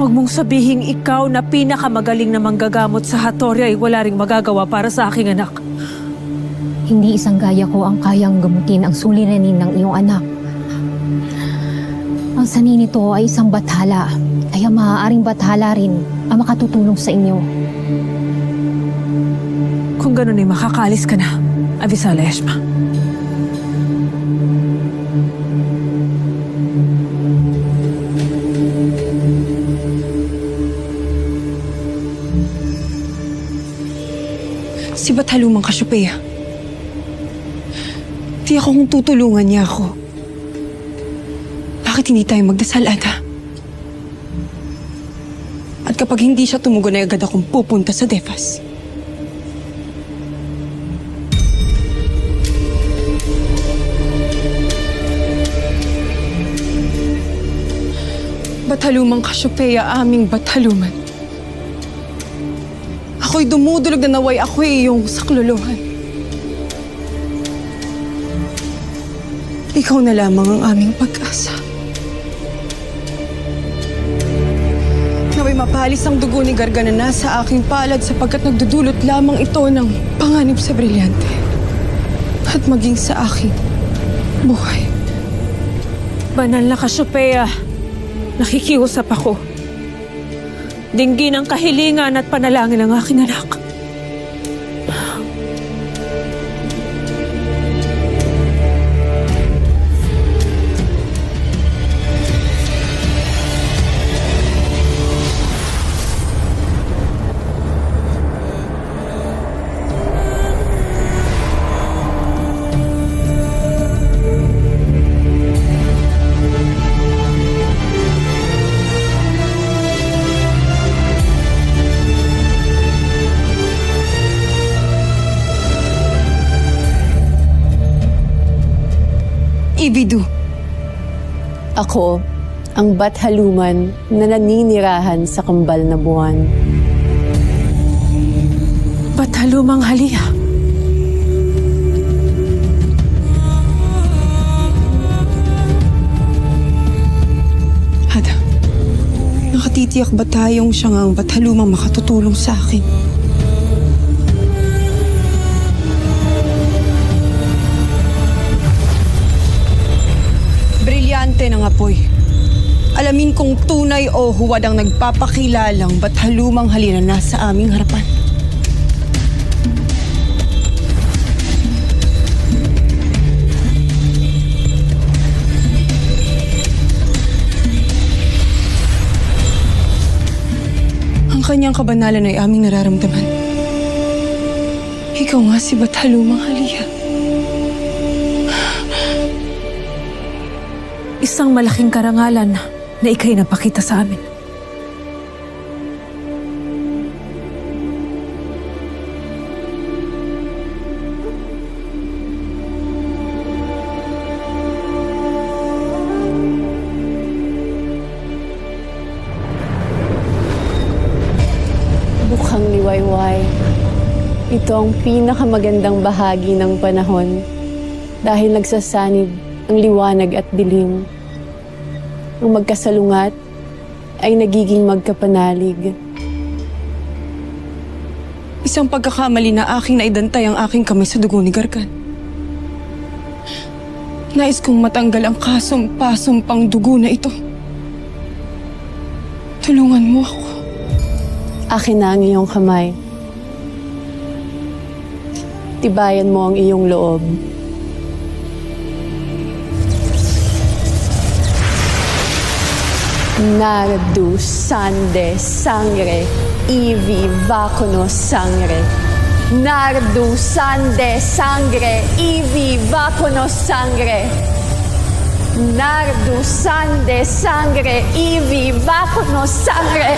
Huwag mong sabihing ikaw na pinakamagaling na manggagamot sa Hattori ay wala ring magagawa para sa aking anak. Hindi isang gaya ko ang kayang gamutin ang suliranin ng iyong anak. Ang sanhi nito ay isang bathala, kaya maaaring bathala rin ang makatutulong sa inyo. Kung ganun ay makakaalis ka na, Avisala Eshma. Si Bathalumang Kasyopeya. Di ako kung tutulungan niya ako. Bakit hindi tayo magdasal, Ada? At kapag hindi siya tumugon ay agad akong pupunta sa Defas. Bathalumang Kasyopeya, aming Bathaluman. Ako'y dumudulog na naway ako'y iyong saklolohan. Ikaw na lamang ang aming pag-asa. Naway mapalis ang dugo ni Garga na nasa aking palad sapagkat nagdudulot lamang ito ng panganib sa brilyante. At maging sa aking buhay. Banal na Kasyopeya, nakikiusap ako. Dinggin ang kahilingan at panalangin ng aking anak. Ibidu. Ako, ang Bathaluman na naninirahan sa kambal na buwan. Bathalumang Halia. Ada, nakatitiyak ba tayong siya nga ang Bathalumang makatutulong sa akin? Brilyante ng apoy. Alamin kung tunay o huwad ang nagpapakilalang Bathalumang Halia na nasa aming harapan. Ang kanyang kabanalan ay aming nararamdaman. Ikaw nga si Bathalumang Halia. Isang malaking karangalan na ika'y napakita sa amin. Bukhang liwayway. Ito ang pinakamagandang bahagi ng panahon dahil nagsasanib ang liwanag at dilim. Ang magkasalungat ay nagiging magkapanalig. Isang pagkakamali na aking naidantay ang aking kamay sa dugo ni Gargan. Nais kong matanggal ang kasumpa-sumpang dugo na ito. Tulungan mo ako. Akin na ang iyong kamay. Tibayan mo ang iyong loob. Nardu sande sangre, ivi vacuno sangre. Nardu sande sangre, ivi vacuno sangre. Nardu sande sangre, ivi vacuno sangre.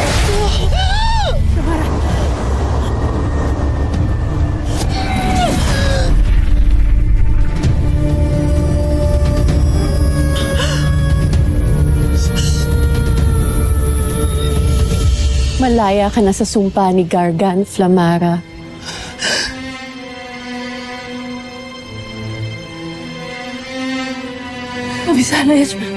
Malaya ka na sa sumpa ni Gargan, Flamara. Avisala Eshma.